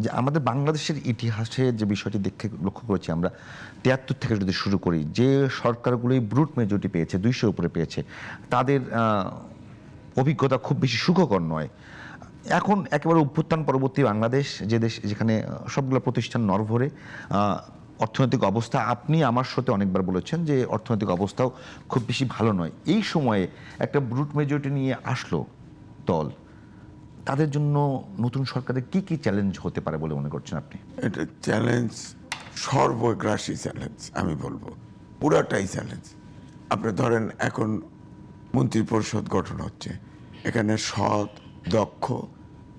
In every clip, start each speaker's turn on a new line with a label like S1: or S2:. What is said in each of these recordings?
S1: যে আমাদের বাংলাদেশের ইতিহাসে যে বিষয়টি লক্ষ্য করেছি আমরা ৭৩ থেকে যদি শুরু করি, যে সরকারগুলোই ব্রুট মেজরিটি পেয়েছে, ২০০ উপরে পেয়েছে, তাদের অভিজ্ঞতা খুব বেশি সুখকর নয়। এখন একেবারে অভ্যুত্থান পরবর্তী বাংলাদেশ, যে দেশ যেখানে সবগুলো প্রতিষ্ঠান নড়বড়ে, অর্থনৈতিক অবস্থা, আপনি আমার সাথে অনেকবার বলেছেন যে অর্থনৈতিক অবস্থাও খুব বেশি ভালো নয়। এই সময়ে একটা ব্রুট মেজরিটি নিয়ে আসলো দল, তাদের জন্য নতুন সরকারের কি কি চ্যালেঞ্জ হতে পারে বলে মনে করছেন আপনি?
S2: এটা চ্যালেঞ্জ, সর্বগ্রাসী চ্যালেঞ্জ আমি বলবো, পুরাটাই চ্যালেঞ্জ। আপনি ধরেন এখন মন্ত্রী পরিষদ গঠন হচ্ছে, এখানে সৎ, দক্ষ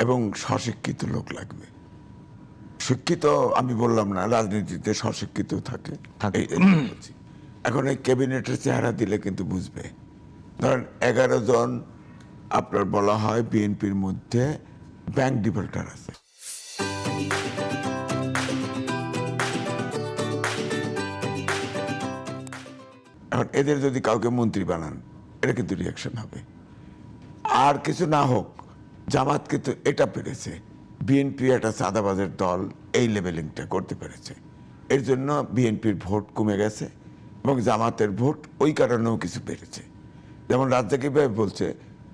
S2: এবং স্বশিক্ষিত লোক লাগবে। শিক্ষিত আমি বললাম না, রাজনীতিতে স্বশিক্ষিত থাকে। এখন এই ক্যাবিনেটের চেহারা দিলে কিন্তু বুঝবে। ধরেন 11 জন আপনার বলা হয় বিএনপির মধ্যে ব্যাংক ডিফল্টার আছে। এখন এদের যদি কাউকে মন্ত্রী বানান, এটা কিন্তু রিয়াকশন হবে। আর কিছু না হোক, জামাত কিন্তু এটা পেরেছে, বিএনপি একটা চাঁদাবাজের দল, এই লেভেলিংটা করতে পেরেছে। এর জন্য বিএনপির ভোট কমে গেছে এবং জামাতের ভোট ওই কারণেও কিছু বেড়েছে। যেমন রাজ্জাকি ভাই বলছে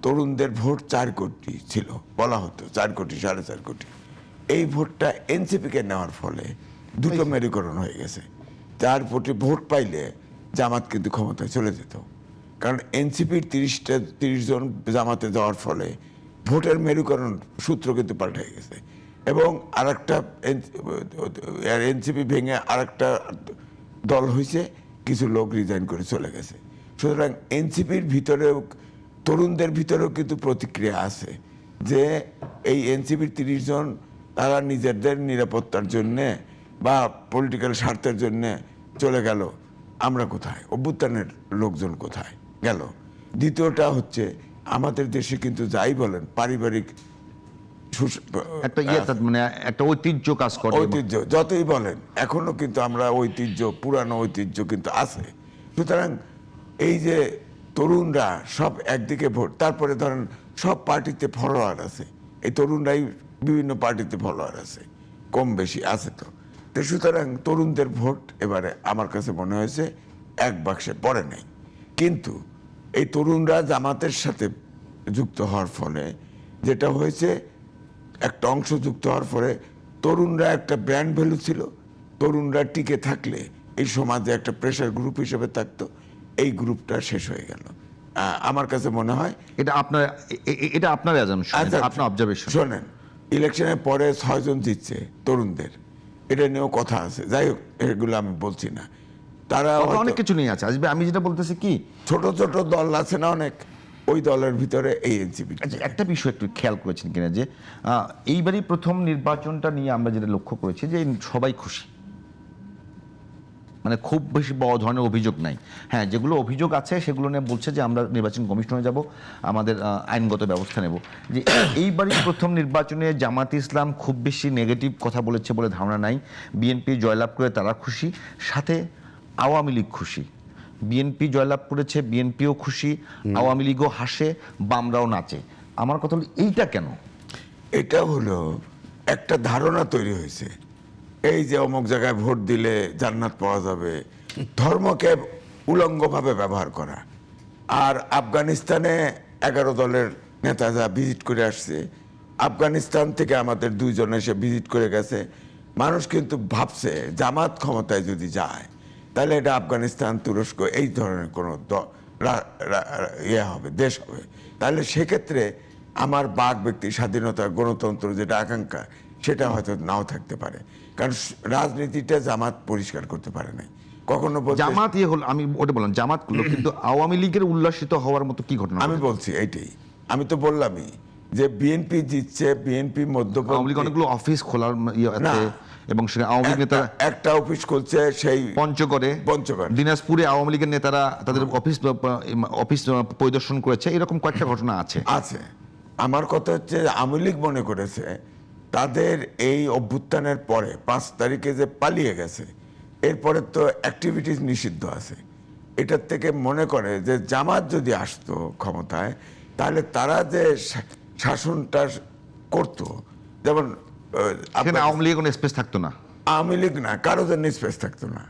S2: তরুণদের ভোট 4 কোটি ছিল, বলা হতো 4 কোটি 4.5 কোটি। এই ভোটটা এনসিপিকে নেওয়ার ফলে দুটো মেরুকরণ হয়ে গেছে। 4 কোটি ভোট পাইলে জামাত কিন্তু ক্ষমতায় চলে যেত, কারণ এনসিপির 30 জন জামাতে যাওয়ার ফলে ভোটের মেরুকরণ সূত্র কিন্তু পাল্টে গেছে। এবং আরেকটা এনসিপি ভেঙে আরেকটা দল হয়েছে, কিছু লোক রিজাইন করে চলে গেছে। সুতরাং এনসিপির ভিতরেও, তরুণদের ভিতরেও কিন্তু প্রতিক্রিয়া আছে যে এই এনসিপির 30 জন তারা নিজেদের নিরাপত্তার জন্যে বা পলিটিক্যাল স্বার্থের জন্যে চলে গেল, আমরা কোথায়, অভ্যুত্থানের লোকজন কোথায় গেল। দ্বিতীয়টা হচ্ছে আমাদের দেশে কিন্তু যাই বলেন পারিবারিক
S1: একটা মানে একটা ঐতিহ্য কাজ করে,
S2: ঐতিহ্য যতই বলেন এখনো কিন্তু আমরা ঐতিহ্য, পুরানো ঐতিহ্য কিন্তু আছে। সুতরাং এই যে তরুণরা সব একদিকে ভোট, তারপরে ধরেন সব পার্টিতে ফলোয়ার আছে, এই তরুণরাই বিভিন্ন পার্টিতে ফলোয়ার আছে, কম বেশি আছে। তো সুতরাং তরুণদের ভোট এবারে আমার কাছে মনে হয়েছে এক বাক্সে পড়ে নাই। কিন্তু এই তরুণরা জামাতের সাথে যুক্ত হওয়ার ফলে যেটা হয়েছে, একটা অংশ যুক্ত হওয়ার ফলে তরুণরা একটা ব্র্যান্ড ভ্যালু ছিল, তরুণরা টিকে থাকলে এই সমাজে একটা প্রেশার গ্রুপ হিসেবে থাকতো, এই গ্রুপটা শেষ হয়ে গেল। আমার কাছে মনে হয়
S1: এটা আপনার আপনার অবজারভেশন।
S2: শোনেন, ইলেকশনের পরে 6 জন জিতছে তরুণদের, এটা নিয়েও কথা আছে। যাই হোক, এগুলো আমি বলছি না, তারা
S1: অনেক কিছু নিয়ে আছে। আসবে, আমি যেটা বলতেছি কি,
S2: ছোট ছোট দল আছে না অনেক, ওই দলের ভিতরে এই এনসিপি।
S1: একটা বিষয় একটু খেয়াল করেছেন কিনা যে এইবারই প্রথম নির্বাচনটা নিয়ে আমরা যেটা লক্ষ্য করেছি যে সবাই খুশি, মানে খুব বেশি বড় ধরনের অভিযোগ নাই। হ্যাঁ, যেগুলো অভিযোগ আছে সেগুলো নিয়ে বলছে যে আমরা নির্বাচন কমিশনে যাব, আমাদের আইনগত ব্যবস্থা নেব। যে এইবারই প্রথম নির্বাচনে জামাত ইসলাম খুব বেশি নেগেটিভ কথা বলেছে বলে ধারণা নাই। বিএনপি জয়লাভ করে তারা খুশি, সাথে আওয়ামী লীগ খুশি। বিএনপি জয়লাভ করেছে, বিএনপিও খুশি, আওয়ামী লীগও হাসে, বামরাও নাচে। আমার কথা হলো এইটা কেন?
S2: এটা হলো একটা ধারণা তৈরি হয়েছে, এই যে অমুক জায়গায় ভোট দিলে জান্নাত পাওয়া যাবে, ধর্মকে উলঙ্গভাবে ব্যবহার করা। আর আফগানিস্তানে 11 দলের নেতা যা ভিজিট করে আসছে, আফগানিস্তান থেকে আমাদের 2 জন এসে ভিজিট করে গেছে। মানুষ কিন্তু ভাবছে জামাত ক্ষমতায় যদি যায় তাহলে এটা আফগানিস্তান, তুরস্ক এই ধরনের কোনো হবে, দেশ হবে। তাহলে সেক্ষেত্রে আমার বাক ব্যক্তি স্বাধীনতা, গণতন্ত্র যেটা আকাঙ্ক্ষা, সেটা হয়তো নাও থাকতে পারে। কারণ রাজনীতিটা জামাত পরিষ্কার করতে পারে নাই কখনো।
S1: জামাত হলো, আমি ওটা বললাম জামাত করলো, কিন্তু আওয়ামী লীগের উল্লাসিত হওয়ার মতো কি ঘটনা?
S2: আমি বলছি এইটাই, আমি তো বললামই যে বিএনপি জিতছে, বিএনপি মধ্যপন্থী
S1: অনেকগুলো অফিস খোলার এবং সেখানে আওয়ামী লীগ নেতারা
S2: একটা অফিস খুলছে, সেই
S1: পঞ্চগড়ে দিনাজপুরে আওয়ামী লীগের নেতারা তাদের অফিস পরিদর্শন করেছে, এরকম কয়েকটা ঘটনা আছে।
S2: আমার কথা হচ্ছে আওয়ামী লীগ মনে করেছে তাদের এই অভ্যুত্থানের পরে 5 তারিখে যে পালিয়ে গেছে, এরপরে তো অ্যাক্টিভিটিস নিষিদ্ধ আছে। এটার থেকে মনে করে যে জামাত যদি আসতো ক্ষমতায়, তাহলে তারা যে শাসনটা করত, যেমন
S1: এখানে আওয়ামী লীগের কোনো স্পেস থাকতো না।
S2: আওয়ামী লীগ না, কারো জন্য স্পেস থাকতো না।